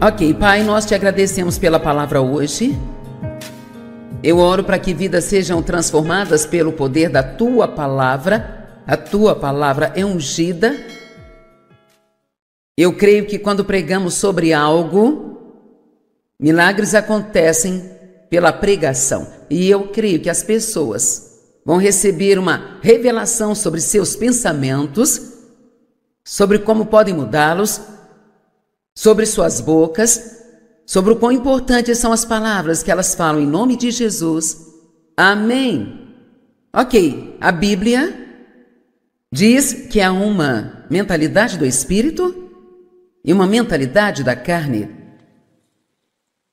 Ok, Pai, nós te agradecemos pela palavra hoje. Eu oro para que vidas sejam transformadas pelo poder da Tua palavra. A Tua palavra é ungida. Eu creio que quando pregamos sobre algo, milagres acontecem pela pregação. E eu creio que as pessoas vão receber uma revelação sobre seus pensamentos, sobre como podem mudá-los, sobre suas bocas, sobre o quão importantes são as palavras que elas falam em nome de Jesus. Amém. Ok, a Bíblia diz que há uma mentalidade do Espírito e uma mentalidade da carne.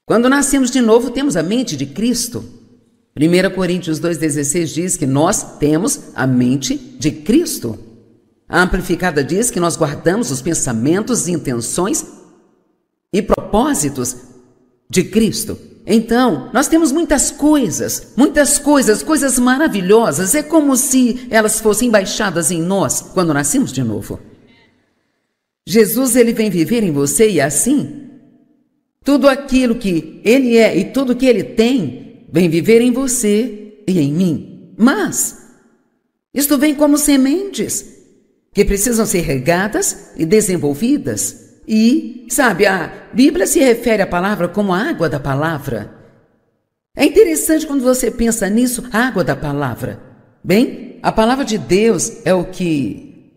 Quando nascemos de novo, temos a mente de Cristo. 1 Coríntios 2,16 diz que nós temos a mente de Cristo. A Amplificada diz que nós guardamos os pensamentos, intenções e propósitos de Cristo. Então, nós temos muitas coisas, coisas maravilhosas. É como se elas fossem baixadas em nós quando nascemos de novo. Jesus, ele vem viver em você e assim, tudo aquilo que ele é e tudo que ele tem, vem viver em você e em mim. Mas, isto vem como sementes que precisam ser regadas e desenvolvidas. E, sabe, a Bíblia se refere à palavra como a água da palavra. É interessante quando você pensa nisso, a água da palavra. Bem, a palavra de Deus é o que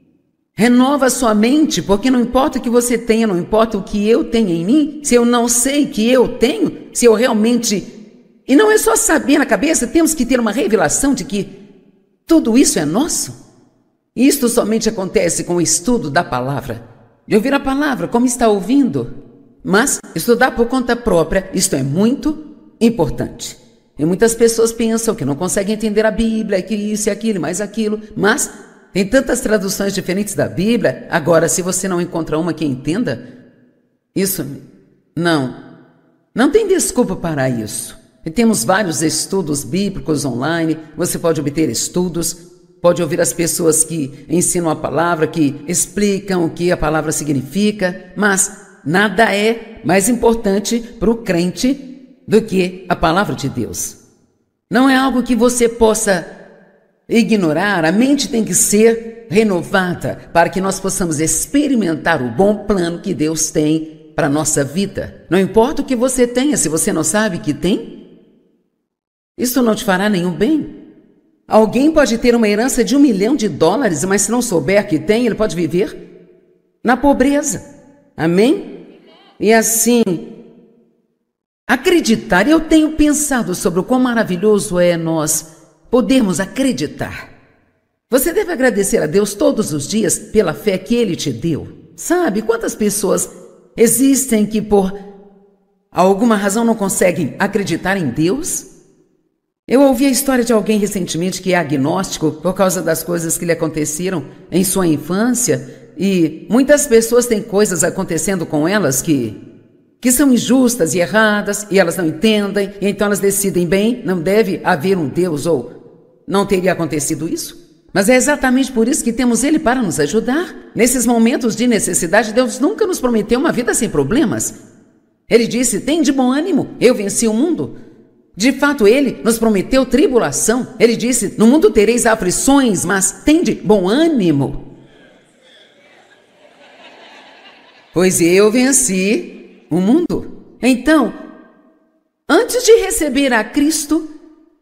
renova a sua mente, porque não importa o que você tenha, não importa o que eu tenho em mim, se eu não sei que eu tenho, se eu realmente... E não é só saber na cabeça, temos que ter uma revelação de que tudo isso é nosso. Isto somente acontece com o estudo da palavra. De ouvir a palavra como está ouvindo, mas estudar por conta própria, isto é muito importante. E muitas pessoas pensam que não conseguem entender a Bíblia, que isso e aquilo, mais aquilo, mas tem tantas traduções diferentes da Bíblia. Agora, se você não encontra uma que entenda, isso não tem desculpa para isso. E temos vários estudos bíblicos online, você pode obter estudos, pode ouvir as pessoas que ensinam a palavra, que explicam o que a palavra significa, mas nada é mais importante para o crente do que a palavra de Deus. Não é algo que você possa ignorar, a mente tem que ser renovada para que nós possamos experimentar o bom plano que Deus tem para a nossa vida. Não importa o que você tenha, se você não sabe que tem, isso não te fará nenhum bem. Alguém pode ter uma herança de $1 milhão, mas se não souber que tem, ele pode viver na pobreza. Amém? E assim, acreditar. Eu tenho pensado sobre o quão maravilhoso é nós podermos acreditar. Você deve agradecer a Deus todos os dias pela fé que Ele te deu. Sabe quantas pessoas existem que por alguma razão não conseguem acreditar em Deus? Eu ouvi a história de alguém recentemente que é agnóstico por causa das coisas que lhe aconteceram em sua infância, e muitas pessoas têm coisas acontecendo com elas que são injustas e erradas, e elas não entendem, e então elas decidem, bem, não deve haver um Deus, ou não teria acontecido isso. Mas é exatamente por isso que temos Ele para nos ajudar. Nesses momentos de necessidade, Deus nunca nos prometeu uma vida sem problemas. Ele disse, tem de bom ânimo, eu venci o mundo. De fato, Ele nos prometeu tribulação. Ele disse, no mundo tereis aflições, mas tende bom ânimo. Pois eu venci o mundo. Então, antes de receber a Cristo,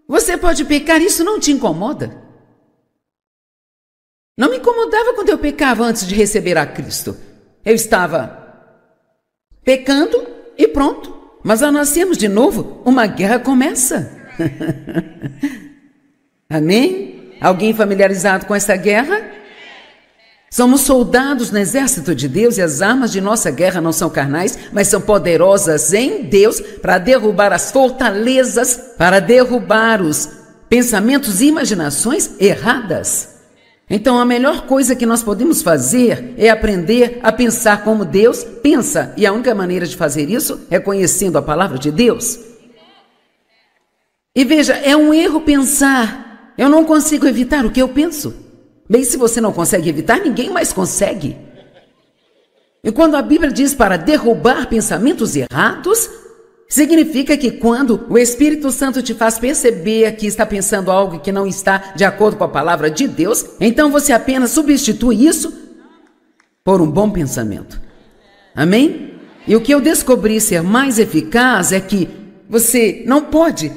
você pode pecar, isso não te incomoda. Não me incomodava quando eu pecava antes de receber a Cristo. Eu estava pecando e pronto. Mas ao nascermos de novo, uma guerra começa. Amém? Alguém familiarizado com essa guerra? Somos soldados no exército de Deus e as armas de nossa guerra não são carnais, mas são poderosas em Deus para derrubar as fortalezas, para derrubar os pensamentos e imaginações erradas. Então, a melhor coisa que nós podemos fazer é aprender a pensar como Deus pensa. E a única maneira de fazer isso é conhecendo a palavra de Deus. E veja, é um erro pensar, eu não consigo evitar o que eu penso. Bem, se você não consegue evitar, ninguém mais consegue. E quando a Bíblia diz para derrubar pensamentos errados, significa que quando o Espírito Santo te faz perceber que está pensando algo que não está de acordo com a palavra de Deus, então você apenas substitui isso por um bom pensamento. Amém? E o que eu descobri ser mais eficaz é que você não pode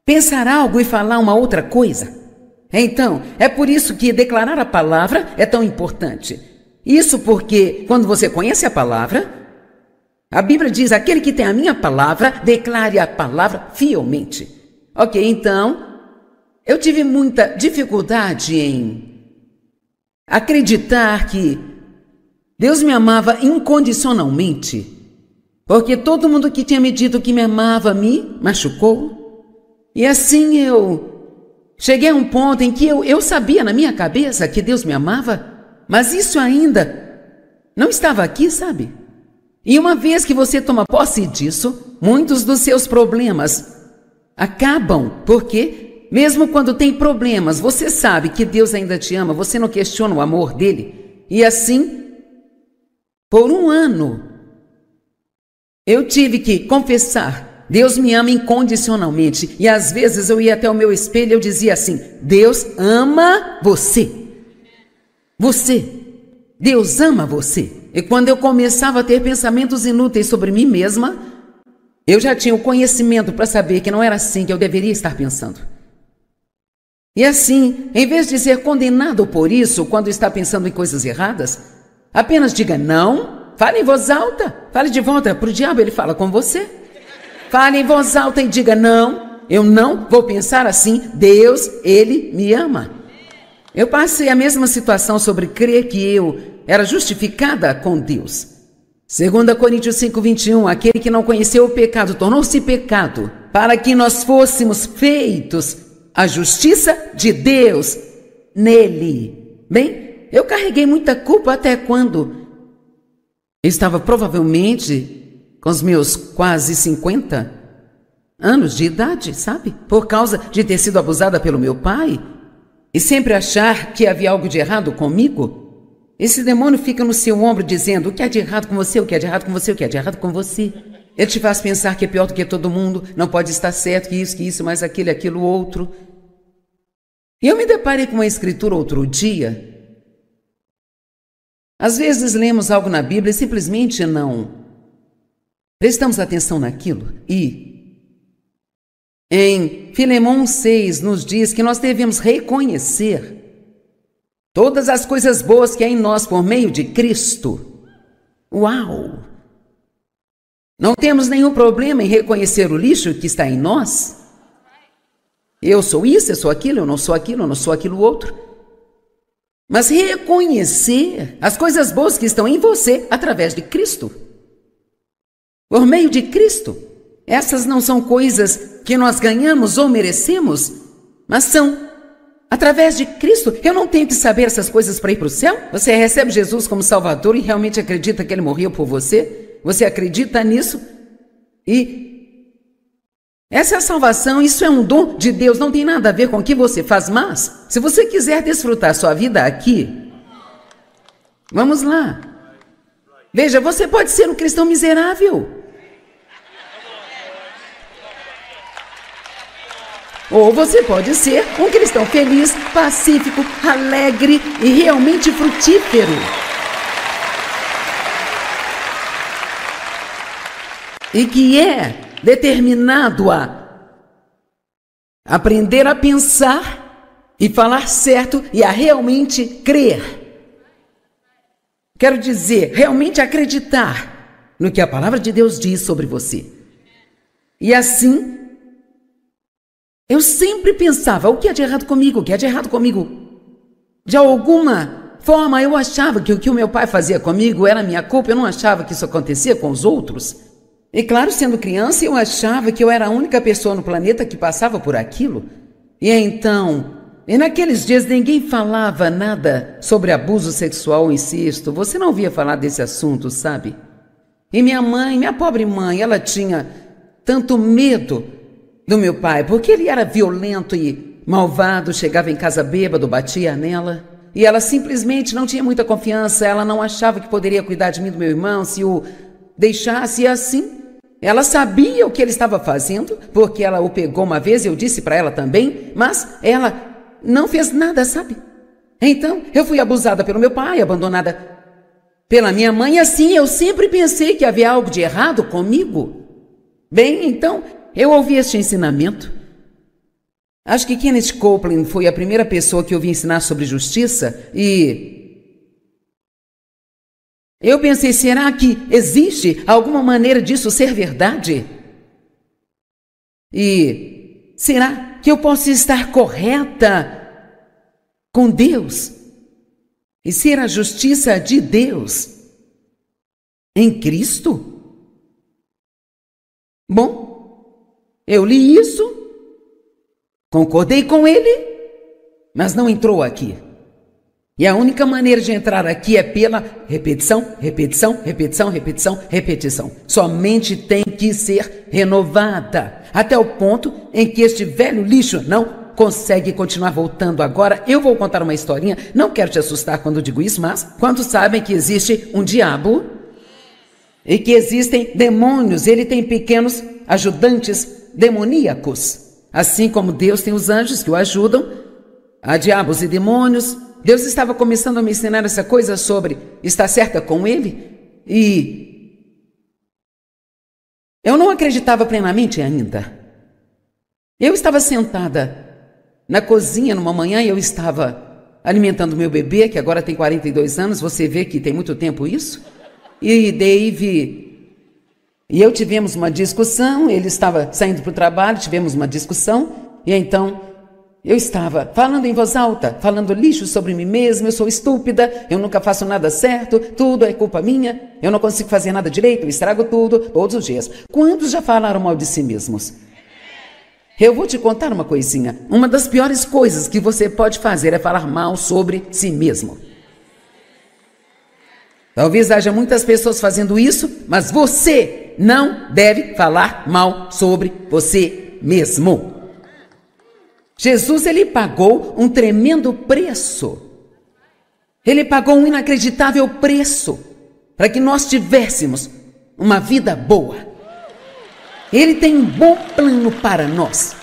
pensar algo e falar uma outra coisa. Então, é por isso que declarar a palavra é tão importante. Isso porque, quando você conhece a palavra, a Bíblia diz, aquele que tem a minha palavra, declare a palavra fielmente. Ok, então, eu tive muita dificuldade em acreditar que Deus me amava incondicionalmente, porque todo mundo que tinha me dito que me amava me machucou. E assim eu cheguei a um ponto em que eu sabia na minha cabeça que Deus me amava, mas isso ainda não estava aqui, sabe? E uma vez que você toma posse disso, muitos dos seus problemas acabam, porque mesmo quando tem problemas, você sabe que Deus ainda te ama, você não questiona o amor dele. E assim, por um ano, eu tive que confessar, Deus me ama incondicionalmente. E às vezes eu ia até o meu espelho e eu dizia assim, Deus ama você. Você. Deus ama você. E quando eu começava a ter pensamentos inúteis sobre mim mesma, eu já tinha o conhecimento para saber que não era assim que eu deveria estar pensando. E assim, em vez de ser condenado por isso, quando está pensando em coisas erradas, apenas diga não, fale em voz alta, fale de volta para o diabo, ele fala com você. Fale em voz alta e diga não, eu não vou pensar assim, Deus, Ele me ama. Eu passei a mesma situação sobre crer que eu era justificada com Deus. 2 Coríntios 5:21, aquele que não conheceu o pecado tornou-se pecado, para que nós fôssemos feitos a justiça de Deus nele. Bem, eu carreguei muita culpa até quando eu estava provavelmente com os meus quase 50 anos de idade, sabe? Por causa de ter sido abusada pelo meu pai e sempre achar que havia algo de errado comigo. Esse demônio fica no seu ombro dizendo, o que há de errado com você, o que há de errado com você, o que há de errado com você. Ele te faz pensar que é pior do que todo mundo, não pode estar certo, que isso, mais aquilo outro. E eu me deparei com uma escritura outro dia. Às vezes lemos algo na Bíblia e simplesmente não prestamos atenção naquilo. E em Filemão 6 nos diz que nós devemos reconhecer todas as coisas boas que há em nós por meio de Cristo. Uau! Não temos nenhum problema em reconhecer o lixo que está em nós. Eu sou isso, eu sou aquilo, eu não sou aquilo, eu não sou aquilo outro. Mas reconhecer as coisas boas que estão em você através de Cristo. Por meio de Cristo. Essas não são coisas que nós ganhamos ou merecemos, mas são através de Cristo. Eu não tenho que saber essas coisas para ir para o céu. Você recebe Jesus como Salvador e realmente acredita que Ele morreu por você? Você acredita nisso? E essa é a salvação, isso é um dom de Deus, não tem nada a ver com o que você faz, mas se você quiser desfrutar sua vida aqui, vamos lá. Veja, você pode ser um cristão miserável. Ou você pode ser um cristão feliz, pacífico, alegre e realmente frutífero. E que é determinado a aprender a pensar e falar certo e a realmente crer. Quero dizer, realmente acreditar no que a palavra de Deus diz sobre você. E assim, eu sempre pensava, o que é de errado comigo? O que é de errado comigo? De alguma forma eu achava que o que o meu pai fazia comigo era minha culpa, eu não achava que isso acontecia com os outros. E claro, sendo criança, eu achava que eu era a única pessoa no planeta que passava por aquilo. E então, naqueles dias ninguém falava nada sobre abuso sexual ou incesto. Você não ouvia falar desse assunto, sabe? E minha mãe, minha pobre mãe, ela tinha tanto medo do meu pai, porque ele era violento e malvado, chegava em casa bêbado, batia nela. e ela simplesmente não tinha muita confiança, ela não achava que poderia cuidar de mim, do meu irmão, se o deixasse. E assim, ela sabia o que ele estava fazendo, porque ela o pegou uma vez, eu disse para ela também, mas ela não fez nada, sabe? Então, eu fui abusada pelo meu pai, abandonada pela minha mãe, assim, eu sempre pensei que havia algo de errado comigo. Bem, então, eu ouvi este ensinamento. Acho que Kenneth Copeland foi a primeira pessoa que eu ouvi ensinar sobre justiça e eu pensei, será que existe alguma maneira disso ser verdade? E será que eu posso estar correta com Deus e ser a justiça de Deus em Cristo? Bom, eu li isso, concordei com ele, mas não entrou aqui. E a única maneira de entrar aqui é pela repetição, repetição, repetição, repetição, repetição. Somente tem que ser renovada, até o ponto em que este velho lixo não consegue continuar voltando. Agora, eu vou contar uma historinha, não quero te assustar quando digo isso, mas quantos sabem que existe um diabo e que existem demônios? Ele tem pequenos ajudantes demoníacos. Assim como Deus tem os anjos que o ajudam, há diabos e demônios. Deus estava começando a me ensinar essa coisa sobre estar certa com Ele e eu não acreditava plenamente ainda. Eu estava sentada na cozinha numa manhã e eu estava alimentando meu bebê, que agora tem 42 anos, você vê que tem muito tempo isso. E Dave e eu tivemos uma discussão, ele estava saindo para o trabalho, tivemos uma discussão, e então eu estava falando em voz alta, falando lixo sobre mim mesma, eu sou estúpida, eu nunca faço nada certo, tudo é culpa minha, eu não consigo fazer nada direito, eu estrago tudo, todos os dias. Quantos já falaram mal de si mesmos? Eu vou te contar uma coisinha, uma das piores coisas que você pode fazer é falar mal sobre si mesmo. Talvez haja muitas pessoas fazendo isso, mas você não deve falar mal sobre você mesmo. Jesus, ele pagou um tremendo preço. Ele pagou um inacreditável preço para que nós tivéssemos uma vida boa. Ele tem um bom plano para nós.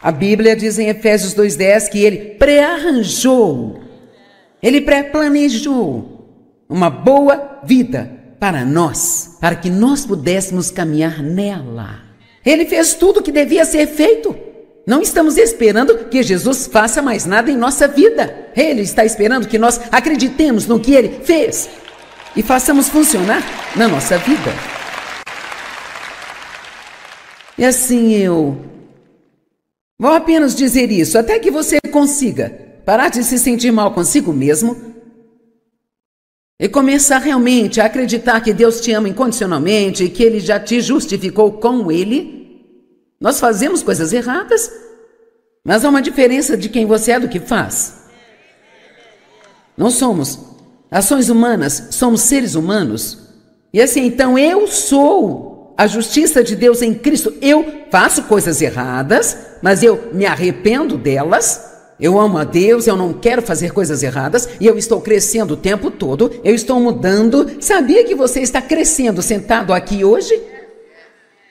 A Bíblia diz em Efésios 2:10 que ele pré-arranjou, ele pré-planejou uma boa vida para nós, para que nós pudéssemos caminhar nela. Ele fez tudo o que devia ser feito. Não estamos esperando que Jesus faça mais nada em nossa vida. Ele está esperando que nós acreditemos no que ele fez e façamos funcionar na nossa vida. E assim eu vou apenas dizer isso, até que você consiga parar de se sentir mal consigo mesmo e começar realmente a acreditar que Deus te ama incondicionalmente e que Ele já te justificou com Ele. Nós fazemos coisas erradas, mas há uma diferença de quem você é do que faz. Não somos ações humanas, somos seres humanos. E assim, então eu sou a justiça de Deus em Cristo. Eu faço coisas erradas, mas eu me arrependo delas. Eu amo a Deus, eu não quero fazer coisas erradas e eu estou crescendo o tempo todo, eu estou mudando. Sabia que você está crescendo sentado aqui hoje?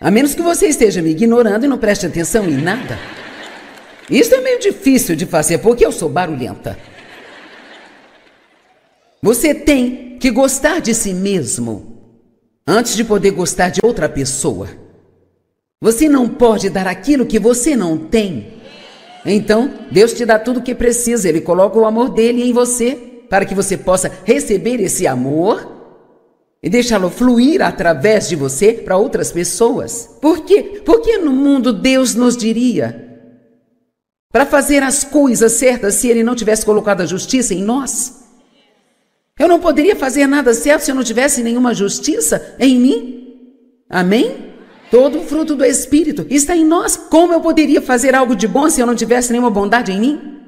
A menos que você esteja me ignorando e não preste atenção em nada. Isso é meio difícil de fazer porque eu sou barulhenta. Você tem que gostar de si mesmo antes de poder gostar de outra pessoa. Você não pode dar aquilo que você não tem. Então, Deus te dá tudo o que precisa. Ele coloca o amor dele em você para que você possa receber esse amor e deixá-lo fluir através de você para outras pessoas. Por quê? Porque no mundo Deus nos diria para fazer as coisas certas se Ele não tivesse colocado a justiça em nós? Eu não poderia fazer nada certo se eu não tivesse nenhuma justiça em mim. Amém? Todo o fruto do Espírito está em nós. Como eu poderia fazer algo de bom se eu não tivesse nenhuma bondade em mim?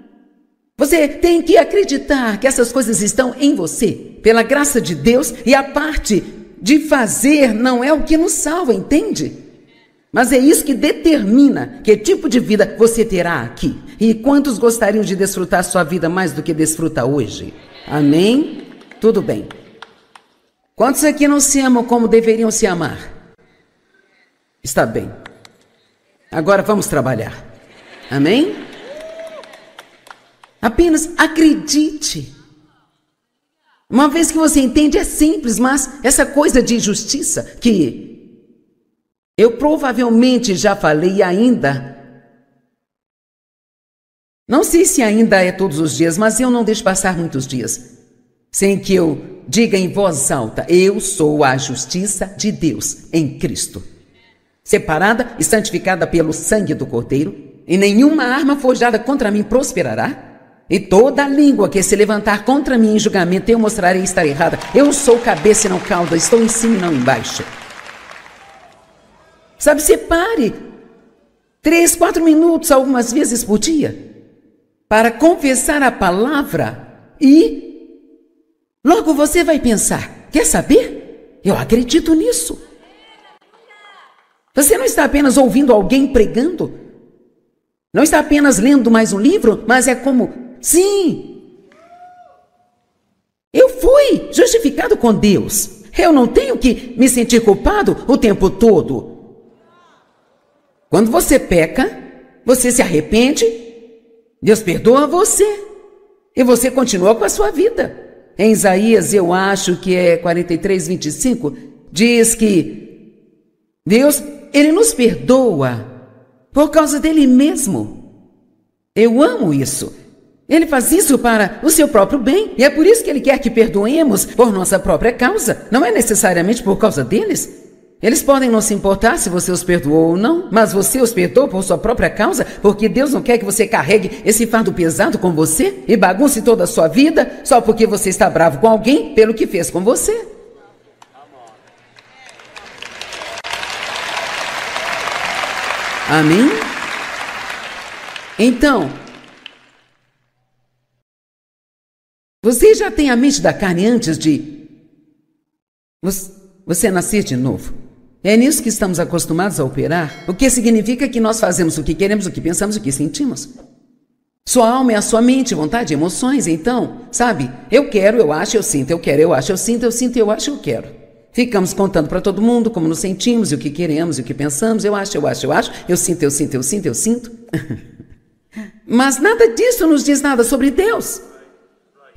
Você tem que acreditar que essas coisas estão em você, pela graça de Deus, e a parte de fazer não é o que nos salva, entende? Mas é isso que determina que tipo de vida você terá aqui. E quantos gostariam de desfrutar sua vida mais do que desfruta hoje? Amém? Tudo bem. Quantos aqui não se amam como deveriam se amar? Está bem. Agora vamos trabalhar. Amém? Apenas acredite. Uma vez que você entende, é simples, mas essa coisa de justiça que eu provavelmente já falei e ainda, não sei se ainda é todos os dias, mas eu não deixo passar muitos dias sem que eu diga em voz alta: eu sou a justiça de Deus em Cristo, separada e santificada pelo sangue do Cordeiro, e nenhuma arma forjada contra mim prosperará. E toda língua que se levantar contra mim em julgamento, eu mostrarei estar errada. Eu sou cabeça e não cauda, estou em cima e não embaixo. Sabe, separe 3, 4 minutos algumas vezes por dia para confessar a palavra e logo você vai pensar: quer saber? Eu acredito nisso. Você não está apenas ouvindo alguém pregando, não está apenas lendo mais um livro, mas é como: sim, eu fui justificado com Deus. Eu não tenho que me sentir culpado o tempo todo. Quando você peca, você se arrepende, Deus perdoa você e você continua com a sua vida. Em Isaías, eu acho que é 43, 25, diz que Deus, Ele nos perdoa por causa dele mesmo. Eu amo isso. Ele faz isso para o seu próprio bem. E é por isso que Ele quer que perdoemos por nossa própria causa. Não é necessariamente por causa deles. Eles podem não se importar se você os perdoou ou não, mas você os perdoou por sua própria causa, porque Deus não quer que você carregue esse fardo pesado com você e bagunce toda a sua vida só porque você está bravo com alguém pelo que fez com você. Amém? Então, você já tem a mente da carne antes de você nascer de novo. É nisso que estamos acostumados a operar, o que significa que nós fazemos o que queremos, o que pensamos, o que sentimos. Sua alma é a sua mente, vontade, emoções. Então, sabe, eu quero, eu acho, eu sinto, eu quero, eu acho, eu sinto, eu acho, eu quero. Ficamos contando para todo mundo como nos sentimos, e o que queremos, e o que pensamos. Eu acho, eu sinto, eu sinto. Mas nada disso nos diz nada sobre Deus.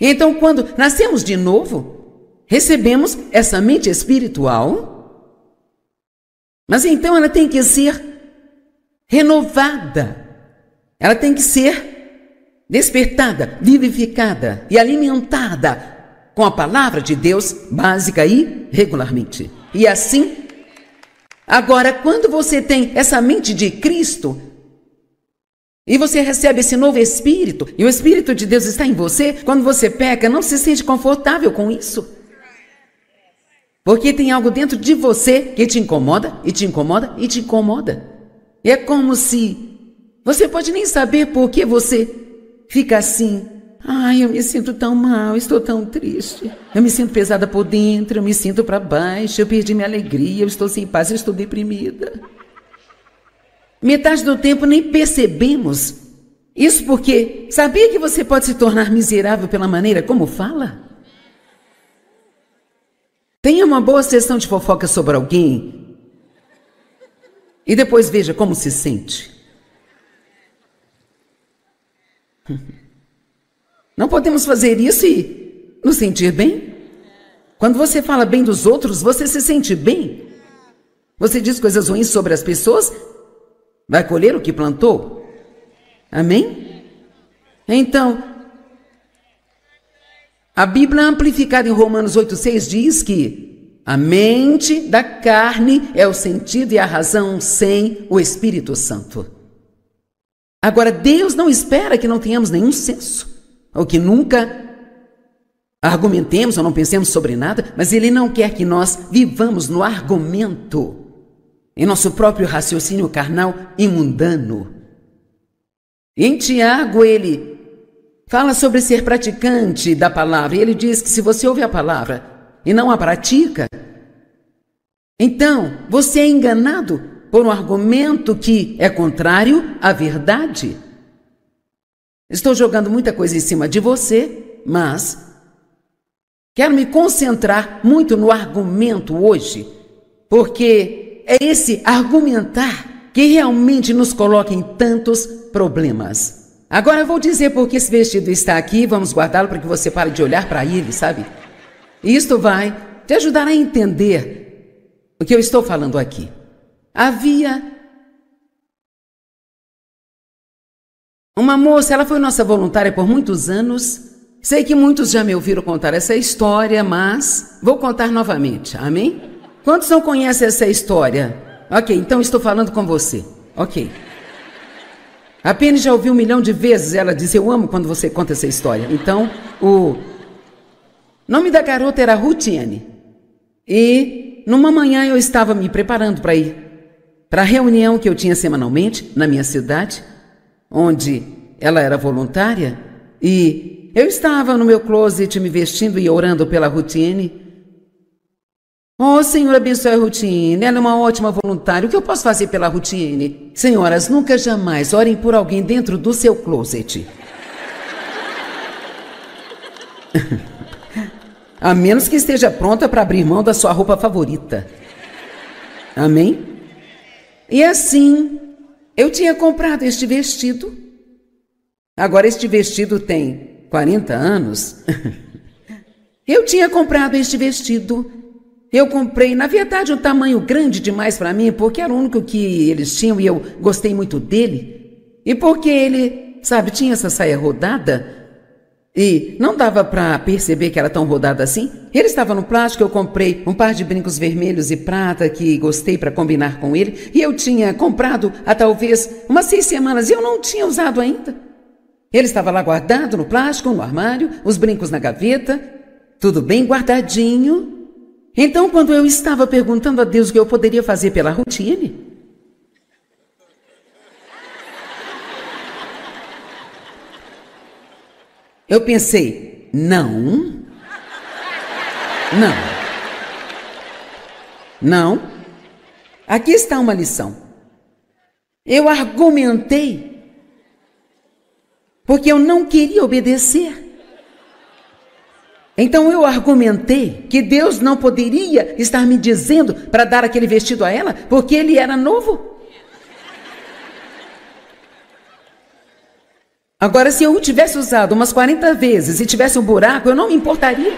Então, quando nascemos de novo, recebemos essa mente espiritual, mas então ela tem que ser renovada, ela tem que ser despertada, vivificada e alimentada com a palavra de Deus básica e regularmente. E assim, agora, quando você tem essa mente de Cristo, e você recebe esse novo Espírito, e o Espírito de Deus está em você, quando você peca, não se sente confortável com isso. Porque tem algo dentro de você que te incomoda, e te incomoda, e te incomoda. E é como se você pode nem saber por que você fica assim. Ai, eu me sinto tão mal, estou tão triste. Eu me sinto pesada por dentro, eu me sinto para baixo, eu perdi minha alegria, eu estou sem paz, eu estou deprimida. Metade do tempo nem percebemos. Isso porque sabia que você pode se tornar miserável pela maneira como fala? Tenha uma boa sessão de fofoca sobre alguém e depois veja como se sente. Não podemos fazer isso e nos sentir bem? Quando você fala bem dos outros, você se sente bem? Você diz coisas ruins sobre as pessoas? Vai colher o que plantou? Amém? Então, a Bíblia amplificada em Romanos 8,6 diz que a mente da carne é o sentido e a razão sem o Espírito Santo. Agora, Deus não espera que não tenhamos nenhum senso, ou que nunca argumentemos ou não pensemos sobre nada, mas Ele não quer que nós vivamos no argumento, em nosso próprio raciocínio carnal e mundano. Em Tiago, ele fala sobre ser praticante da palavra, e ele diz que se você ouve a palavra e não a pratica, então você é enganado por um argumento que é contrário à verdade. Estou jogando muita coisa em cima de você, mas quero me concentrar muito no argumento hoje, porque é esse argumentar que realmente nos coloca em tantos problemas. Agora eu vou dizer por que esse vestido está aqui, vamos guardá-lo para que você pare de olhar para ele, sabe? E isto vai te ajudar a entender o que eu estou falando aqui. Havia uma moça, ela foi nossa voluntária por muitos anos. Sei que muitos já me ouviram contar essa história, mas vou contar novamente, amém? Quantos não conhecem essa história? Ok, então estou falando com você. Ok. A Penny já ouviu 1 milhão de vezes ela dizer: eu amo quando você conta essa história. Então, o nome da garota era Rutiane. E numa manhã eu estava me preparando para ir para a reunião que eu tinha semanalmente na minha cidade, onde ela era voluntária, e eu estava no meu closet me vestindo e orando pela Rutiane. Oh, Senhor, abençoe a Rutiane, ela é uma ótima voluntária. O que eu posso fazer pela Rutiane? Senhoras, nunca jamais orem por alguém dentro do seu closet. A menos que esteja pronta para abrir mão da sua roupa favorita. Amém? E assim, eu tinha comprado este vestido. Agora este vestido tem 40 anos. Eu tinha comprado este vestido. Eu comprei, na verdade, um tamanho grande demais para mim, porque era o único que eles tinham e eu gostei muito dele. E porque ele, sabe, tinha essa saia rodada e não dava para perceber que era tão rodada assim. Ele estava no plástico, eu comprei um par de brincos vermelhos e prata que gostei para combinar com ele. E eu tinha comprado há talvez umas 6 semanas e eu não tinha usado ainda. Ele estava lá guardado no plástico, no armário, os brincos na gaveta, tudo bem guardadinho. Então, quando eu estava perguntando a Deus o que eu poderia fazer pela Rutiane, eu pensei, não. Aqui está uma lição. Eu argumentei, porque eu não queria obedecer. Então eu argumentei que Deus não poderia estar me dizendo para dar aquele vestido a ela, porque ele era novo. Agora, se eu o tivesse usado umas 40 vezes e tivesse um buraco, eu não me importaria.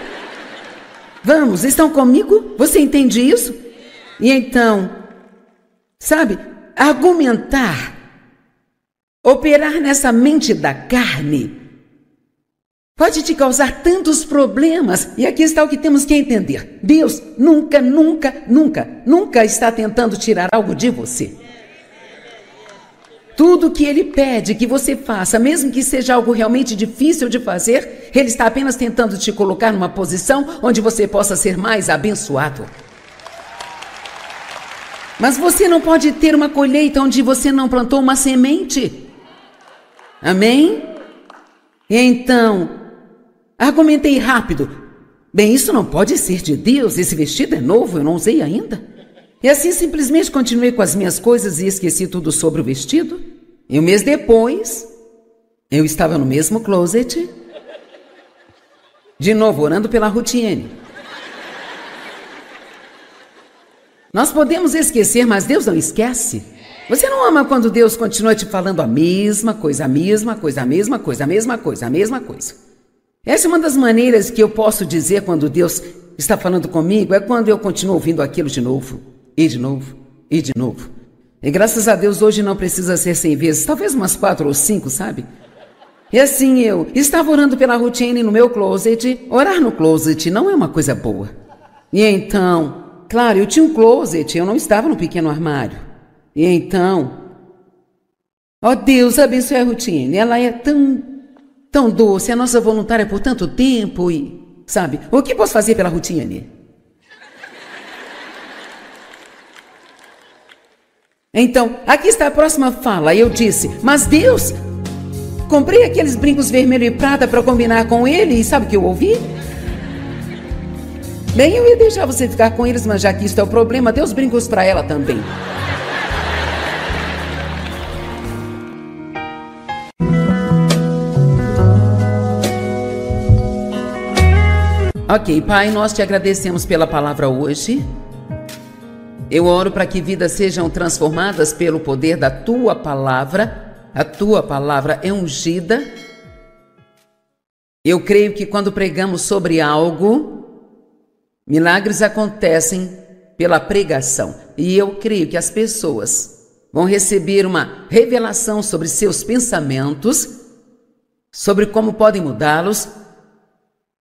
Vamos, estão comigo? Você entende isso? E então, sabe, argumentar, operar nessa mente da carne, pode te causar tantos problemas. E aqui está o que temos que entender. Deus nunca está tentando tirar algo de você. Tudo que Ele pede que você faça, mesmo que seja algo realmente difícil de fazer, Ele está apenas tentando te colocar numa posição onde você possa ser mais abençoado. Mas você não pode ter uma colheita onde você não plantou uma semente. Amém? E então, argumentei rápido. Bem, isso não pode ser de Deus, esse vestido é novo, eu não usei ainda. E assim simplesmente continuei com as minhas coisas e esqueci tudo sobre o vestido. E um mês depois, eu estava no mesmo closet, de novo orando pela Rutiane. Nós podemos esquecer, mas Deus não esquece. Você não ama quando Deus continua te falando a mesma coisa, a mesma coisa, a mesma coisa, a mesma coisa, a mesma coisa. Essa é uma das maneiras que eu posso dizer quando Deus está falando comigo, é quando eu continuo ouvindo aquilo de novo, e de novo, e de novo. E graças a Deus hoje não precisa ser 100 vezes, talvez umas 4 ou 5, sabe? E assim eu estava orando pela Rutiane no meu closet. Orar no closet não é uma coisa boa. E então, claro, eu tinha um closet, eu não estava no pequeno armário. E então, ó Deus, abençoe a Rutiane, ela é tão doce, a nossa voluntária por tanto tempo e, sabe, o que posso fazer pela Rutiane? Então, aqui está a próxima fala. Eu disse, mas Deus, comprei aqueles brincos vermelho e prata para combinar com ele e sabe o que eu ouvi? Bem, eu ia deixar você ficar com eles, mas já que isso é o problema, dê os brincos para ela também. Ok, Pai, nós te agradecemos pela palavra hoje. Eu oro para que vidas sejam transformadas pelo poder da Tua palavra. A Tua palavra é ungida. Eu creio que quando pregamos sobre algo, milagres acontecem pela pregação. E eu creio que as pessoas vão receber uma revelação sobre seus pensamentos, sobre como podem mudá-los,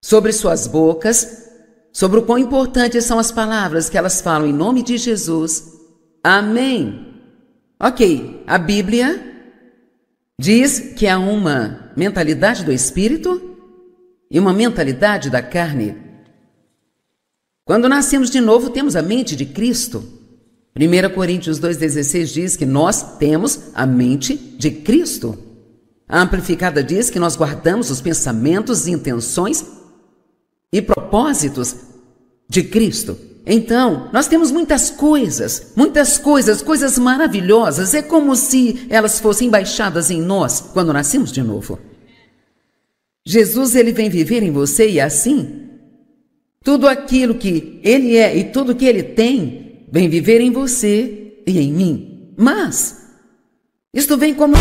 sobre suas bocas, sobre o quão importantes são as palavras que elas falam em nome de Jesus. Amém. Ok, a Bíblia diz que há uma mentalidade do Espírito e uma mentalidade da carne. Quando nascemos de novo, temos a mente de Cristo. 1 Coríntios 2,16 diz que nós temos a mente de Cristo. A Amplificada diz que nós guardamos os pensamentos, intenções e propósitos de Cristo. Então, nós temos muitas coisas, coisas maravilhosas. É como se elas fossem baixadas em nós quando nascemos de novo. Jesus, ele vem viver em você e assim, tudo aquilo que ele é e tudo que ele tem, vem viver em você e em mim. Mas, isto vem como...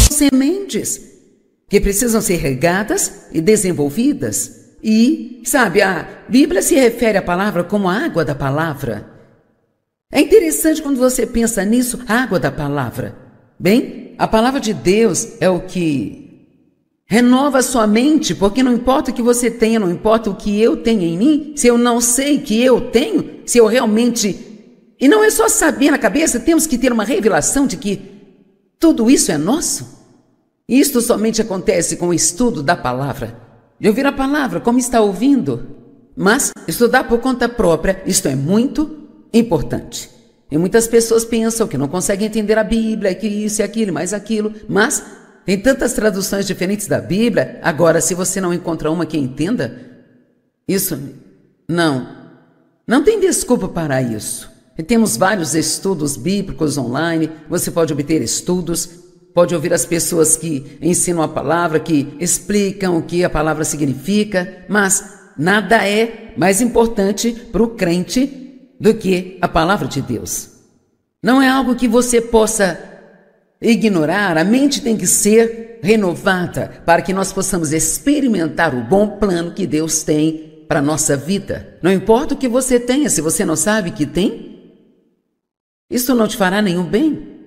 sementes que precisam ser regadas e desenvolvidas. E, sabe, a Bíblia se refere à palavra como a água da palavra. É interessante quando você pensa nisso, a água da palavra. Bem, a palavra de Deus é o que renova a sua mente, porque não importa o que você tenha, não importa o que eu tenho em mim, se eu não sei que eu tenho, se eu realmente... E não é só saber na cabeça, temos que ter uma revelação de que tudo isso é nosso. Isto somente acontece com o estudo da palavra. De ouvir a palavra como está ouvindo. Mas estudar por conta própria, isto é muito importante. E muitas pessoas pensam que não conseguem entender a Bíblia, que isso e aquilo, mais aquilo. Mas tem tantas traduções diferentes da Bíblia. Agora, se você não encontra uma que entenda, isso não tem desculpa para isso. E temos vários estudos bíblicos online. Você pode obter estudos. Pode ouvir as pessoas que ensinam a palavra, que explicam o que a palavra significa, mas nada é mais importante para o crente do que a palavra de Deus. Não é algo que você possa ignorar, a mente tem que ser renovada para que nós possamos experimentar o bom plano que Deus tem para a nossa vida. Não importa o que você tenha, se você não sabe que tem, isso não te fará nenhum bem.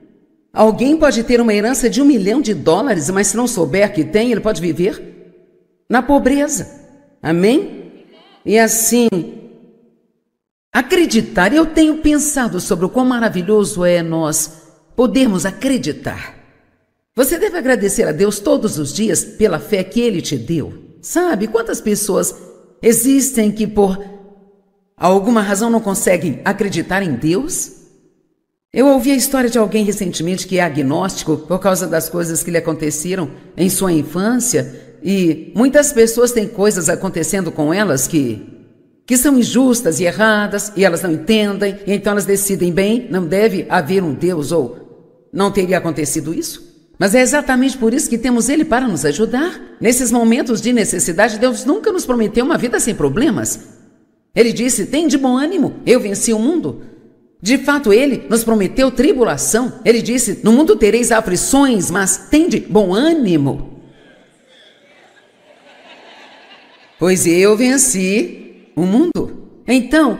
Alguém pode ter uma herança de $1 milhão, mas se não souber que tem, ele pode viver na pobreza. Amém? E assim, acreditar. Eu tenho pensado sobre o quão maravilhoso é nós podermos acreditar. Você deve agradecer a Deus todos os dias pela fé que Ele te deu. Sabe quantas pessoas existem que por alguma razão não conseguem acreditar em Deus? Eu ouvi a história de alguém recentemente que é agnóstico por causa das coisas que lhe aconteceram em sua infância, e muitas pessoas têm coisas acontecendo com elas que que são injustas e erradas, e elas não entendem, e então elas decidem, bem, não deve haver um Deus, ou não teria acontecido isso. Mas é exatamente por isso que temos Ele para nos ajudar. Nesses momentos de necessidade, Deus nunca nos prometeu uma vida sem problemas. Ele disse, tem de bom ânimo, eu venci o mundo. De fato, Ele nos prometeu tribulação. Ele disse, no mundo tereis aflições, mas tem de bom ânimo. Pois eu venci o mundo. Então,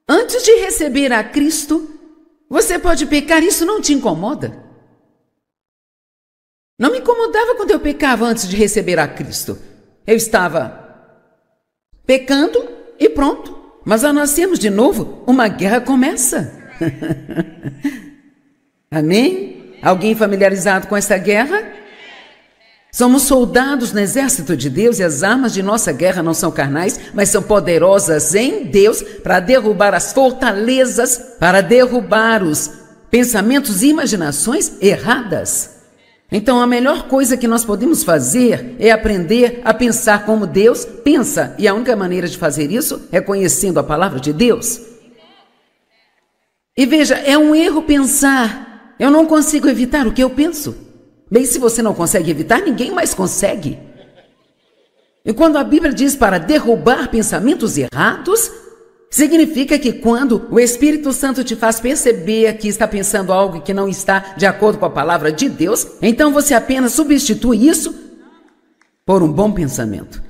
antes de receber a Cristo, você pode pecar, isso não te incomoda? Não me incomodava quando eu pecava antes de receber a Cristo. Eu estava pecando e pronto. Mas ao nascermos de novo, uma guerra começa. Amém? Alguém familiarizado com essa guerra? Somos soldados no exército de Deus e as armas de nossa guerra não são carnais, mas são poderosas em Deus para derrubar as fortalezas, para derrubar os pensamentos e imaginações erradas. Então a melhor coisa que nós podemos fazer é aprender a pensar como Deus pensa. E a única maneira de fazer isso é conhecendo a palavra de Deus. E veja, é um erro pensar, eu não consigo evitar o que eu penso. Bem, se você não consegue evitar, ninguém mais consegue. E quando a Bíblia diz para derrubar pensamentos errados, significa que quando o Espírito Santo te faz perceber que está pensando algo que não está de acordo com a palavra de Deus, então você apenas substitui isso por um bom pensamento.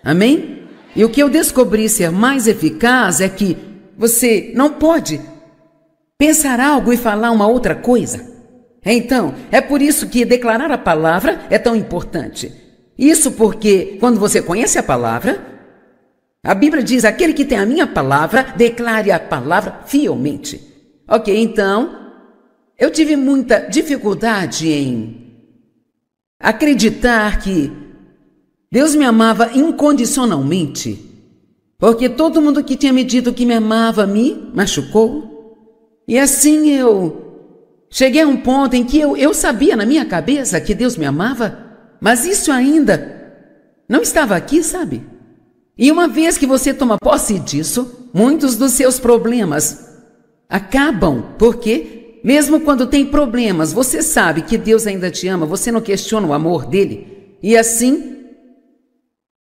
Amém? E o que eu descobri ser mais eficaz é que você não pode pensar algo e falar uma outra coisa. Então, é por isso que declarar a palavra é tão importante. Isso porque quando você conhece a palavra, a Bíblia diz, aquele que tem a minha palavra, declare a palavra fielmente. Ok, então, eu tive muita dificuldade em acreditar que Deus me amava incondicionalmente, porque todo mundo que tinha me dito que me amava me machucou. E assim eu cheguei a um ponto em que eu sabia na minha cabeça que Deus me amava, mas isso ainda não estava aqui, sabe? E uma vez que você toma posse disso, muitos dos seus problemas acabam, porque mesmo quando tem problemas, você sabe que Deus ainda te ama, você não questiona o amor dele. E assim,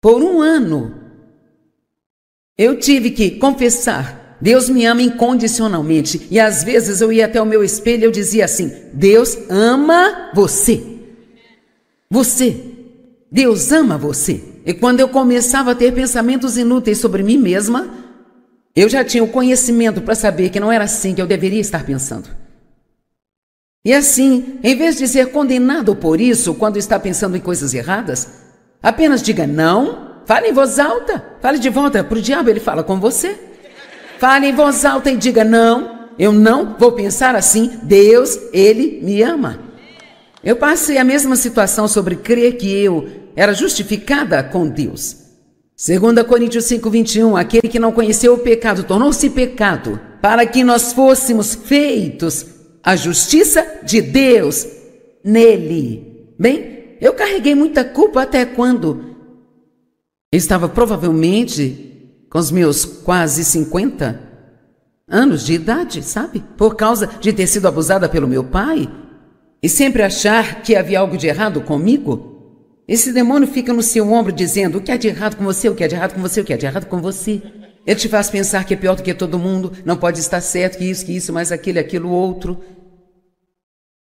por um ano, eu tive que confessar, Deus me ama incondicionalmente. E às vezes eu ia até o meu espelho e eu dizia assim, Deus ama você. Você. Deus ama você. E quando eu começava a ter pensamentos inúteis sobre mim mesma, eu já tinha o conhecimento para saber que não era assim que eu deveria estar pensando. E assim, em vez de ser condenado por isso quando está pensando em coisas erradas, apenas diga não, fale em voz alta, fale de volta para o diabo, ele fala com você. Fale em voz alta e diga não, eu não vou pensar assim, Deus, Ele me ama. Eu passei a mesma situação sobre crer que eu era justificada com Deus. 2 Coríntios 5:21, aquele que não conheceu o pecado tornou-se pecado, para que nós fôssemos feitos a justiça de Deus nele. Bem, eu carreguei muita culpa até quando eu estava provavelmente com os meus quase 50 anos de idade, sabe? Por causa de ter sido abusada pelo meu pai e sempre achar que havia algo de errado comigo. Esse demônio fica no seu ombro dizendo o que há de errado com você, o que há de errado com você, o que há de errado com você. Ele te faz pensar que é pior do que todo mundo, não pode estar certo, que isso, mais aquilo, outro.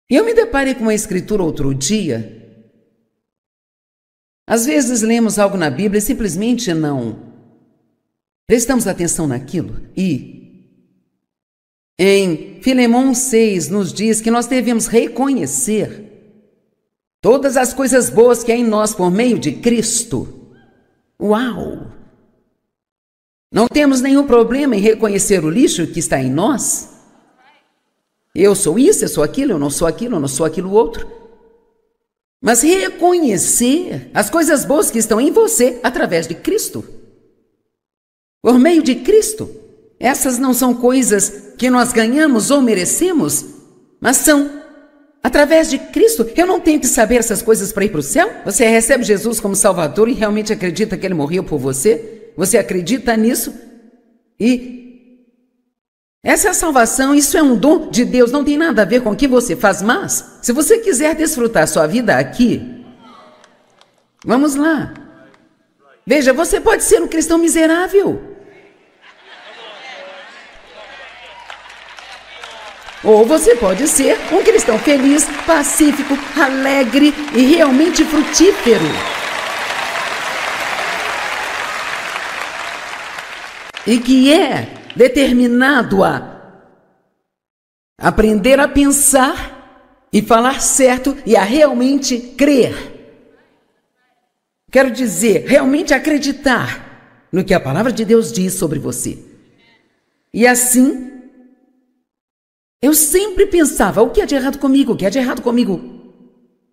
E eu me deparei com uma escritura outro dia. Às vezes lemos algo na Bíblia e simplesmente não prestamos atenção naquilo. E em Filemão 6 nos diz que nós devemos reconhecer todas as coisas boas que há em nós por meio de Cristo. Uau! Não temos nenhum problema em reconhecer o lixo que está em nós. Eu sou isso, eu sou aquilo, eu não sou aquilo, eu não sou aquilo outro. Mas reconhecer as coisas boas que estão em você através de Cristo. Por meio de Cristo. Essas não são coisas que nós ganhamos ou merecemos, mas são através de Cristo. Eu não tenho que saber essas coisas para ir para o céu. Você recebe Jesus como Salvador e realmente acredita que Ele morreu por você? Você acredita nisso? E essa é a salvação, isso é um dom de Deus, não tem nada a ver com o que você faz, mas se você quiser desfrutar sua vida aqui, vamos lá. Veja, você pode ser um cristão miserável. Ou você pode ser um cristão feliz, pacífico, alegre e realmente frutífero. E que é determinado a aprender a pensar e falar certo e a realmente crer. Quero dizer, realmente acreditar no que a palavra de Deus diz sobre você. E assim, eu sempre pensava, o que é de errado comigo? O que é de errado comigo?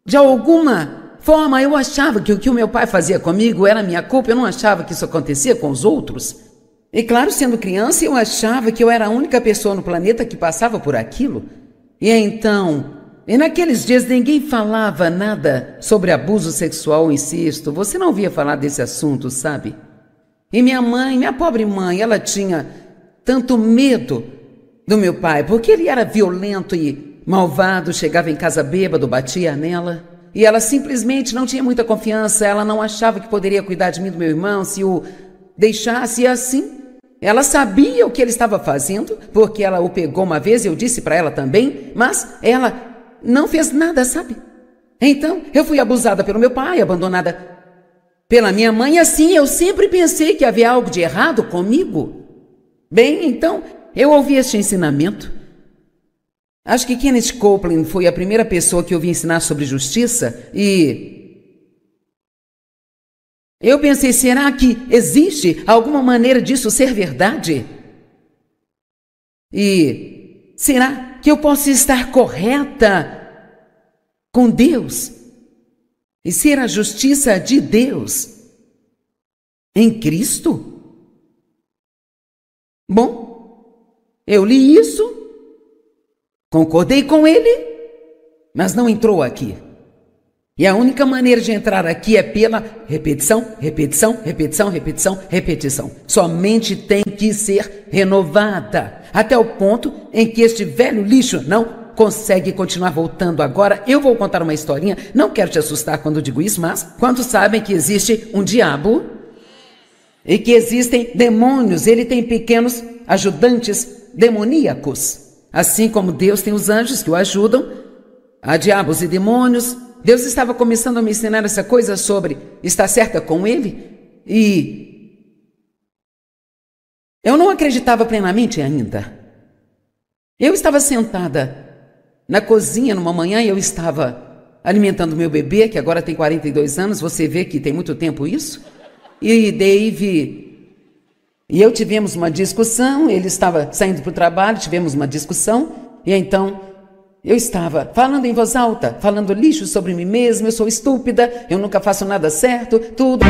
De alguma forma, eu achava que o que o meu pai fazia comigo era minha culpa, eu não achava que isso acontecia com os outros. E claro, sendo criança, eu achava que eu era a única pessoa no planeta que passava por aquilo. E naqueles dias ninguém falava nada sobre abuso sexual ou incesto. Você não ouvia falar desse assunto, sabe? E minha mãe, minha pobre mãe, ela tinha tanto medo do meu pai, porque ele era violento e malvado, chegava em casa bêbado, batia nela. E ela simplesmente não tinha muita confiança, ela não achava que poderia cuidar de mim e do meu irmão se o deixasse, e assim. Ela sabia o que ele estava fazendo, porque ela o pegou uma vez e eu disse para ela também, mas ela não fez nada, sabe? Então, eu fui abusada pelo meu pai, abandonada pela minha mãe, assim eu sempre pensei que havia algo de errado comigo. Bem, então, eu ouvi este ensinamento. Acho que Kenneth Copeland foi a primeira pessoa que eu ouvi ensinar sobre justiça e eu pensei, será que existe alguma maneira disso ser verdade? E será que eu posso estar correta com Deus e ser a justiça de Deus em Cristo? Bom, eu li isso, concordei com ele, mas não entrou aqui. E a única maneira de entrar aqui é pela repetição, repetição, repetição, repetição, repetição. Somente tem que ser renovada, até o ponto em que este velho lixo não consegue continuar voltando. Agora, eu vou contar uma historinha, não quero te assustar quando digo isso, mas quantos sabem que existe um diabo e que existem demônios? Ele tem pequenos ajudantes demoníacos. Assim como Deus tem os anjos que o ajudam, há diabos e demônios. Deus estava começando a me ensinar essa coisa sobre estar certa com Ele e eu não acreditava plenamente ainda. Eu estava sentada na cozinha numa manhã e eu estava alimentando meu bebê, que agora tem 42 anos, você vê que tem muito tempo isso, e Dave e eu tivemos uma discussão, ele estava saindo para o trabalho, tivemos uma discussão, e então eu estava falando em voz alta, falando lixo sobre mim mesma, eu sou estúpida, eu nunca faço nada certo, tudo.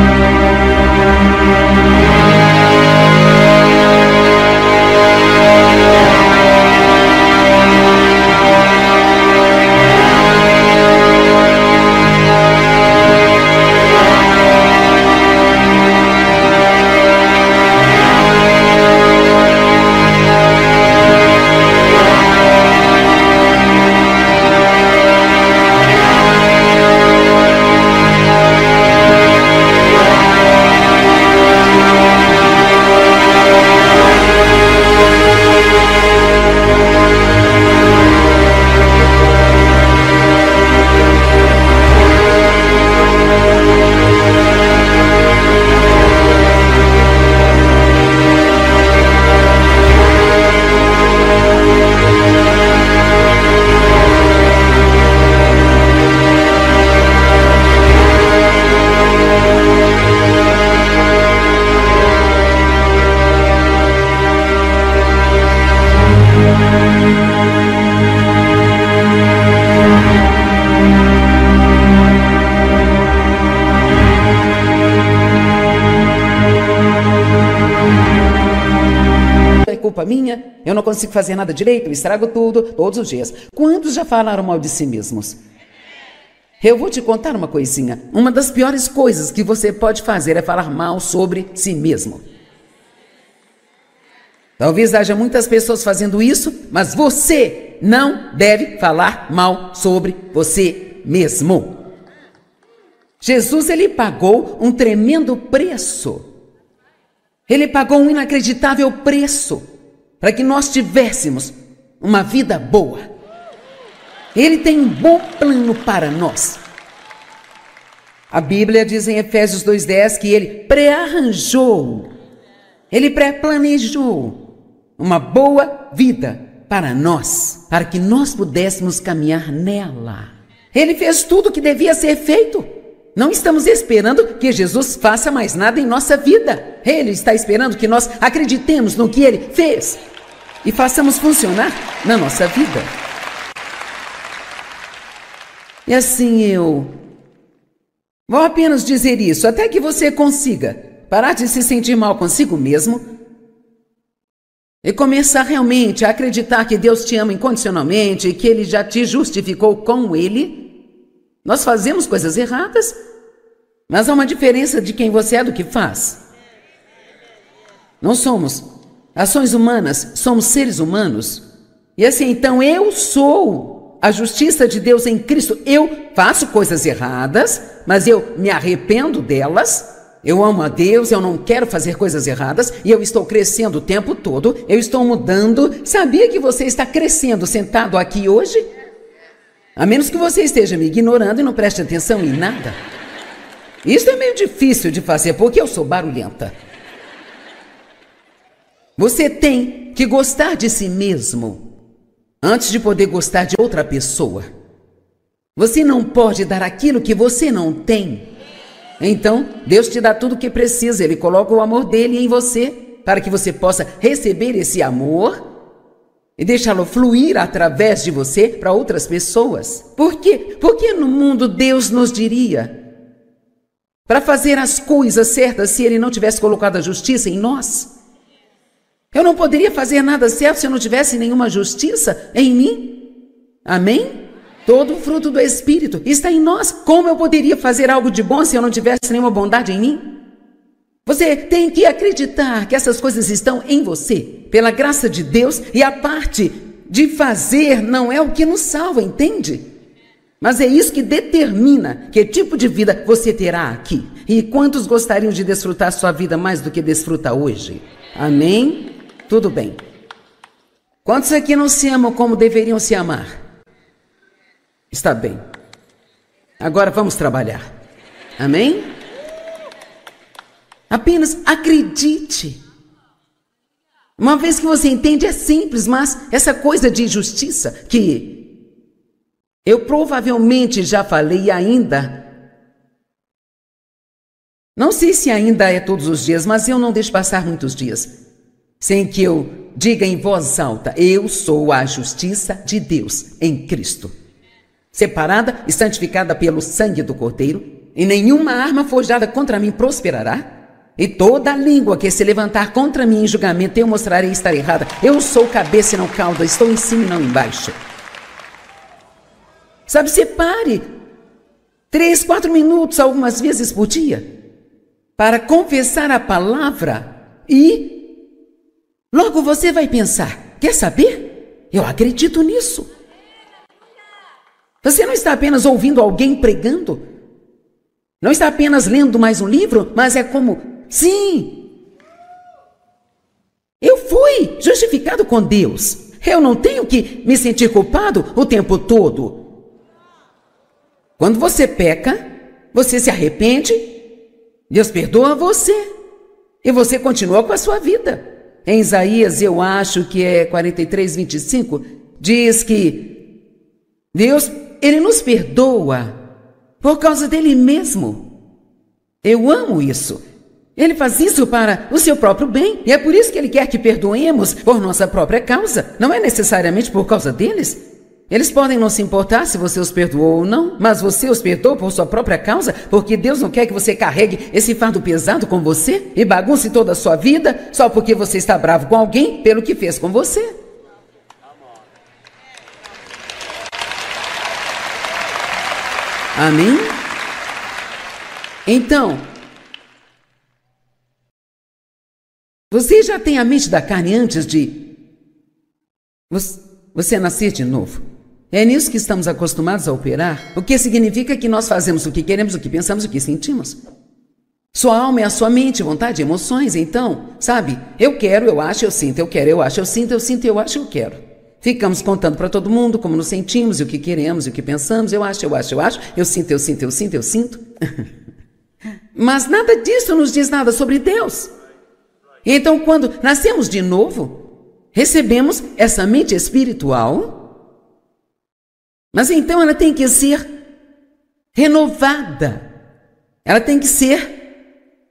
Culpa minha, eu não consigo fazer nada direito, eu estrago tudo, todos os dias. Quantos já falaram mal de si mesmos? Eu vou te contar uma coisinha. Uma das piores coisas que você pode fazer é falar mal sobre si mesmo. Talvez haja muitas pessoas fazendo isso, mas você não deve falar mal sobre você mesmo. Jesus, ele pagou um tremendo preço. Ele pagou um inacreditável preço para que nós tivéssemos uma vida boa. Ele tem um bom plano para nós. A Bíblia diz em Efésios 2:10 que ele pré-arranjou, ele pré-planejou uma boa vida para nós, para que nós pudéssemos caminhar nela. Ele fez tudo o que devia ser feito. Não estamos esperando que Jesus faça mais nada em nossa vida. Ele está esperando que nós acreditemos no que ele fez e façamos funcionar na nossa vida. E assim eu vou apenas dizer isso, até que você consiga parar de se sentir mal consigo mesmo e começar realmente a acreditar que Deus te ama incondicionalmente e que Ele já te justificou com Ele. Nós fazemos coisas erradas, mas há uma diferença de quem você é do que faz. Não somos ações humanas, somos seres humanos. E assim, então eu sou a justiça de Deus em Cristo. Eu faço coisas erradas, mas eu me arrependo delas. Eu amo a Deus, eu não quero fazer coisas erradas e eu estou crescendo o tempo todo, eu estou mudando. Sabia que você está crescendo sentado aqui hoje? A menos que você esteja me ignorando e não preste atenção em nada. Isso é meio difícil de fazer porque eu sou barulhenta. Você tem que gostar de si mesmo antes de poder gostar de outra pessoa. Você não pode dar aquilo que você não tem. Então, Deus te dá tudo o que precisa. Ele coloca o amor dele em você para que você possa receber esse amor e deixá-lo fluir através de você para outras pessoas. Por quê? Porque no mundo Deus nos diria para fazer as coisas certas se Ele não tivesse colocado a justiça em nós? Eu não poderia fazer nada certo se eu não tivesse nenhuma justiça em mim. Amém? Todo o fruto do Espírito está em nós. Como eu poderia fazer algo de bom se eu não tivesse nenhuma bondade em mim? Você tem que acreditar que essas coisas estão em você, pela graça de Deus, e a parte de fazer não é o que nos salva, entende? Mas é isso que determina que tipo de vida você terá aqui. E quantos gostariam de desfrutar sua vida mais do que desfruta hoje? Amém? Tudo bem. Quantos aqui não se amam como deveriam se amar? Está bem. Agora vamos trabalhar. Amém? Apenas acredite. Uma vez que você entende, é simples, mas essa coisa de justiça que eu provavelmente já falei e ainda, não sei se ainda é todos os dias, mas eu não deixo passar muitos dias sem que eu diga em voz alta: eu sou a justiça de Deus em Cristo, separada e santificada pelo sangue do Cordeiro, e nenhuma arma forjada contra mim prosperará, e toda língua que se levantar contra mim em julgamento eu mostrarei estar errada. Eu sou cabeça e não cauda, estou em cima e não embaixo. Sabe, separe 3, 4 minutos algumas vezes por dia para confessar a palavra e logo você vai pensar: quer saber? Eu acredito nisso. Você não está apenas ouvindo alguém pregando, não está apenas lendo mais um livro, mas é como: sim, eu fui justificado com Deus. Eu não tenho que me sentir culpado o tempo todo. Quando você peca, você se arrepende, Deus perdoa você e você continua com a sua vida. Em Isaías, eu acho que é 43:25, diz que Deus, Ele nos perdoa por causa dele mesmo. Eu amo isso. Ele faz isso para o seu próprio bem. E é por isso que Ele quer que perdoemos por nossa própria causa. Não é necessariamente por causa deles. Eles podem não se importar se você os perdoou ou não, mas você os perdoou por sua própria causa, porque Deus não quer que você carregue esse fardo pesado com você e bagunce toda a sua vida só porque você está bravo com alguém pelo que fez com você. Amém? Então, você já tem a mente da carne antes de você nascer de novo. É nisso que estamos acostumados a operar, o que significa que nós fazemos o que queremos, o que pensamos, o que sentimos. Sua alma é a sua mente, vontade, emoções. Então, sabe, eu quero, eu acho, eu sinto, eu quero, eu acho, eu sinto, eu acho, eu quero. Ficamos contando para todo mundo como nos sentimos, e o que queremos, e o que pensamos, eu acho, eu sinto, eu sinto. Mas nada disso nos diz nada sobre Deus. Então, quando nascemos de novo, recebemos essa mente espiritual, mas então ela tem que ser renovada. Ela tem que ser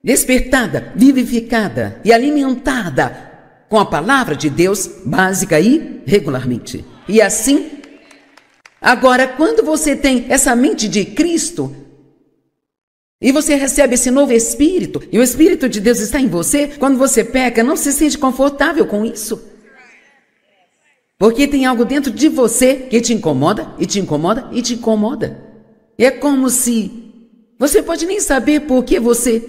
despertada, vivificada e alimentada com a palavra de Deus básica e regularmente. E assim, agora, quando você tem essa mente de Cristo e você recebe esse novo Espírito, e o Espírito de Deus está em você, quando você peca, não se sente confortável com isso. Porque tem algo dentro de você que te incomoda, e te incomoda, e te incomoda. E é como se você pode nem saber por que você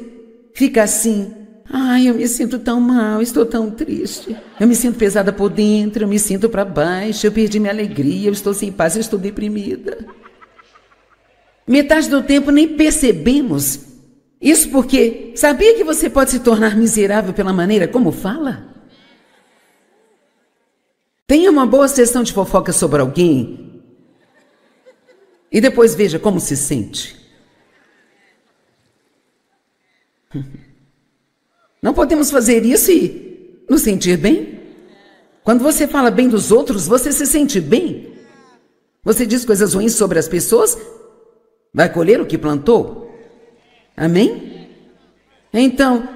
fica assim. Ai, eu me sinto tão mal, estou tão triste. Eu me sinto pesada por dentro, eu me sinto para baixo, eu perdi minha alegria, eu estou sem paz, eu estou deprimida. Metade do tempo nem percebemos. Isso porque sabia que você pode se tornar miserável pela maneira como fala? Tenha uma boa sessão de fofoca sobre alguém e depois veja como se sente. Não podemos fazer isso e nos sentir bem? Quando você fala bem dos outros, você se sente bem? Você diz coisas ruins sobre as pessoas, vai colher o que plantou? Amém? Então,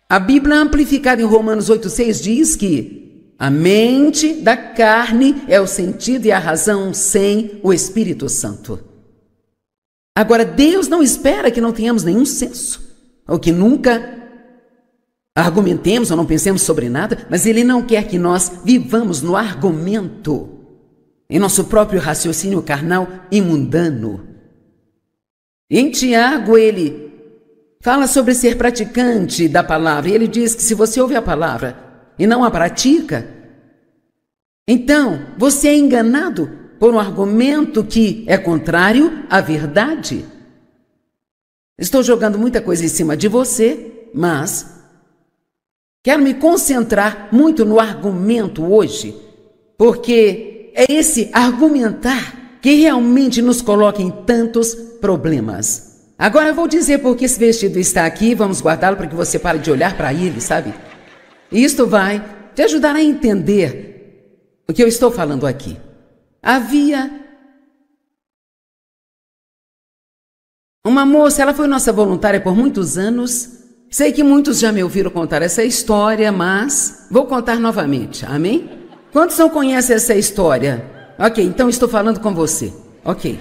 a Bíblia amplificada em Romanos 8,6 diz que a mente da carne é o sentido e a razão sem o Espírito Santo. Agora, Deus não espera que não tenhamos nenhum senso, ou que nunca argumentemos ou não pensemos sobre nada, mas Ele não quer que nós vivamos no argumento, em nosso próprio raciocínio carnal e mundano. Em Tiago, ele fala sobre ser praticante da palavra, e ele diz que se você ouve a palavra e não a pratica, então você é enganado por um argumento que é contrário à verdade. Estou jogando muita coisa em cima de você, mas quero me concentrar muito no argumento hoje, porque é esse argumentar que realmente nos coloca em tantos problemas. Agora eu vou dizer por que esse vestido está aqui, vamos guardá-lo para que você pare de olhar para ele, sabe? E isto vai te ajudar a entender o que eu estou falando aqui. Havia uma moça, ela foi nossa voluntária por muitos anos. Sei que muitos já me ouviram contar essa história, mas vou contar novamente, amém? Quantos não conhecem essa história? Ok, então estou falando com você, ok.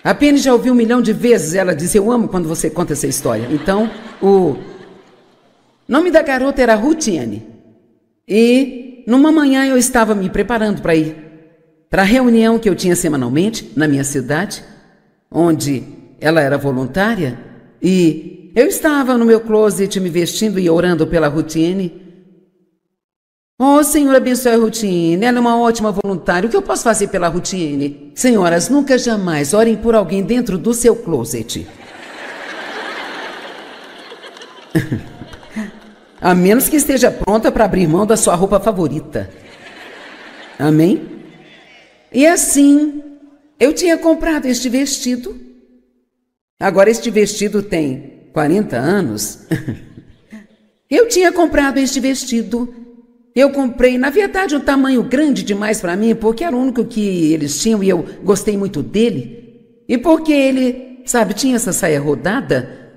A Penny já ouviu 1 milhão de vezes ela diz, eu amo quando você conta essa história. Então, o nome da garota era Rutiane. E numa manhã eu estava me preparando para ir para a reunião que eu tinha semanalmente na minha cidade, onde ela era voluntária, e eu estava no meu closet me vestindo e orando pela Rutiane. Oh, Senhor, abençoe a Rutiane, ela é uma ótima voluntária, o que eu posso fazer pela Rutiane? Senhoras, nunca jamais orem por alguém dentro do seu closet. A menos que esteja pronta para abrir mão da sua roupa favorita. Amém? E assim, eu tinha comprado este vestido. Agora este vestido tem 40 anos. Eu tinha comprado este vestido. Eu comprei, na verdade, um tamanho grande demais para mim, porque era o único que eles tinham e eu gostei muito dele. E porque ele, sabe, tinha essa saia rodada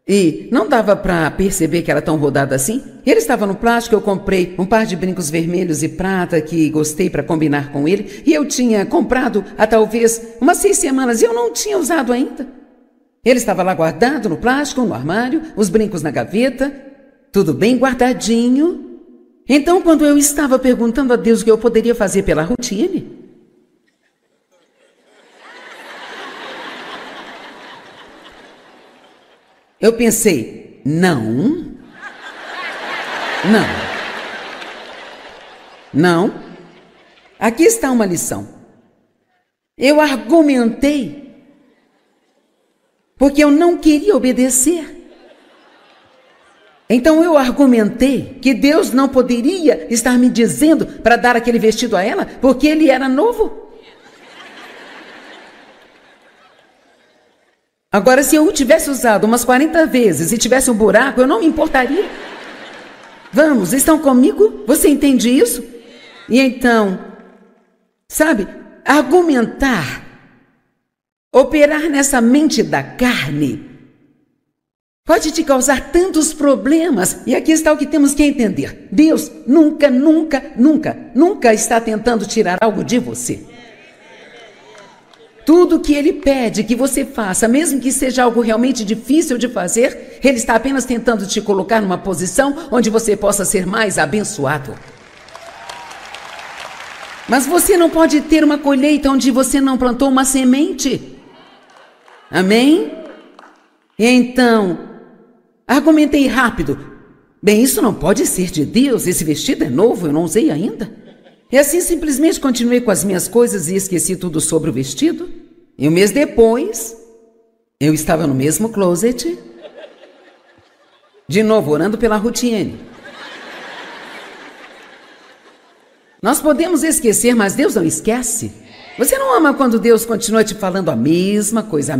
e não dava para perceber que era tão rodada assim. Ele estava no plástico, eu comprei um par de brincos vermelhos e prata que gostei para combinar com ele. E eu tinha comprado há talvez umas 6 semanas e eu não tinha usado ainda. Ele estava lá guardado no plástico, no armário, os brincos na gaveta, tudo bem guardadinho. Então, quando eu estava perguntando a Deus o que eu poderia fazer pela Rutiane, Eu pensei, não. Aqui está uma lição. Eu argumentei, porque eu não queria obedecer. Então eu argumentei que Deus não poderia estar me dizendo para dar aquele vestido a ela, porque ele era novo. Agora, se eu o tivesse usado umas 40 vezes e tivesse um buraco, eu não me importaria. Vamos, estão comigo? Você entende isso? E então, sabe, argumentar, operar nessa mente da carne, pode te causar tantos problemas. E aqui está o que temos que entender. Deus nunca está tentando tirar algo de você. Tudo que Ele pede que você faça, mesmo que seja algo realmente difícil de fazer, Ele está apenas tentando te colocar numa posição onde você possa ser mais abençoado. Mas você não pode ter uma colheita onde você não plantou uma semente. Amém? E então, argumentei rápido. Bem, isso não pode ser de Deus, esse vestido é novo, eu não usei ainda. E assim simplesmente continuei com as minhas coisas e esqueci tudo sobre o vestido. E um mês depois, eu estava no mesmo closet, de novo orando pela Rutiene. Nós podemos esquecer, mas Deus não esquece. Você não ama quando Deus continua te falando a mesma coisa.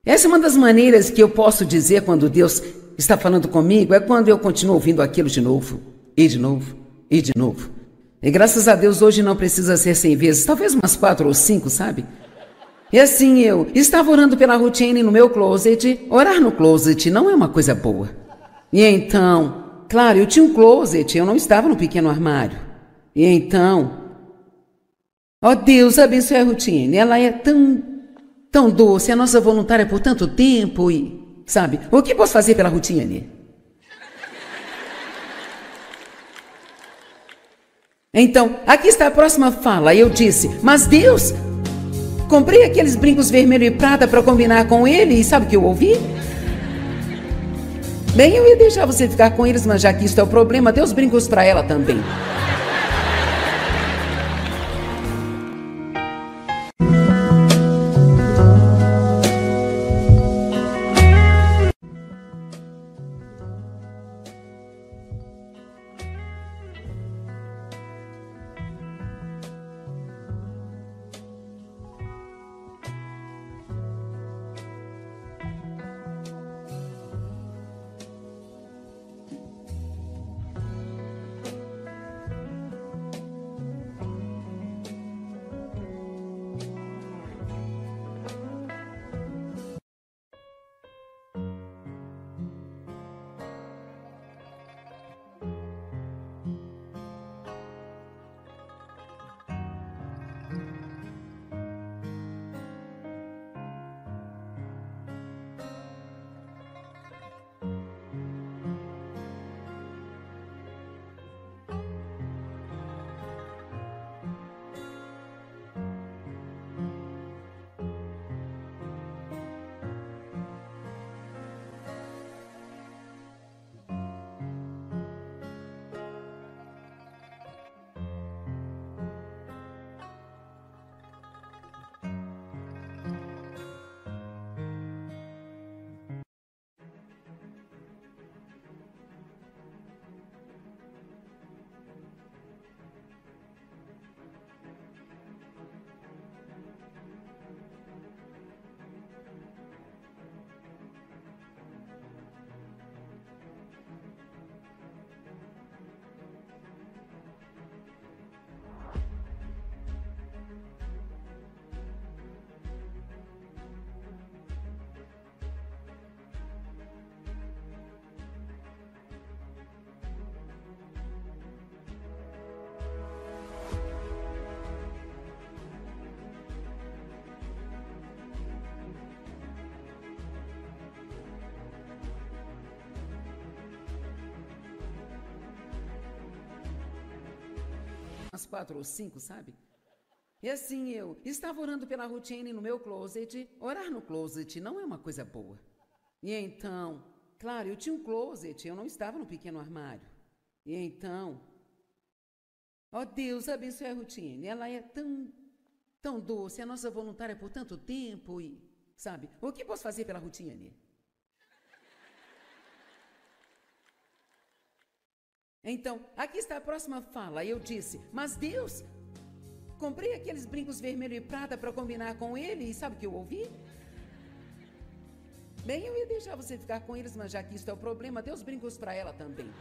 Essa é uma das maneiras que eu posso dizer quando Deus está falando comigo, é quando eu continuo ouvindo aquilo de novo, e de novo, e de novo. E graças a Deus hoje não precisa ser 100 vezes, talvez umas 4 ou 5, sabe? E assim eu estava orando pela Rutiene no meu closet. Orar no closet não é uma coisa boa. E então, claro, eu tinha um closet, eu não estava no pequeno armário. E então, ó Deus, abençoe a Rutiene, ela é tão doce, a nossa voluntária por tanto tempo e, sabe, o que posso fazer pela Rutiene? Então, aqui está a próxima fala. Eu disse, mas Deus, comprei aqueles brincos vermelho e prata para combinar com ele e sabe o que eu ouvi? Bem, eu ia deixar você ficar com eles, mas já que isso é o problema, dê os brincos para ela também. Umas 4 ou 5, sabe? E assim eu estava orando pela Rutiene no meu closet. Orar no closet não é uma coisa boa. E então, claro, eu tinha um closet, eu não estava no pequeno armário. E então, ó Deus, abençoe a Rutiene. Ela é tão doce, a nossa voluntária por tanto tempo e, sabe, o que posso fazer pela Rutiene? Então, aqui está a próxima fala. Eu disse, mas Deus, comprei aqueles brincos vermelho e prata para combinar com ele e sabe o que eu ouvi? Bem, eu ia deixar você ficar com eles, mas já que isso é o problema, dê os brincos para ela também.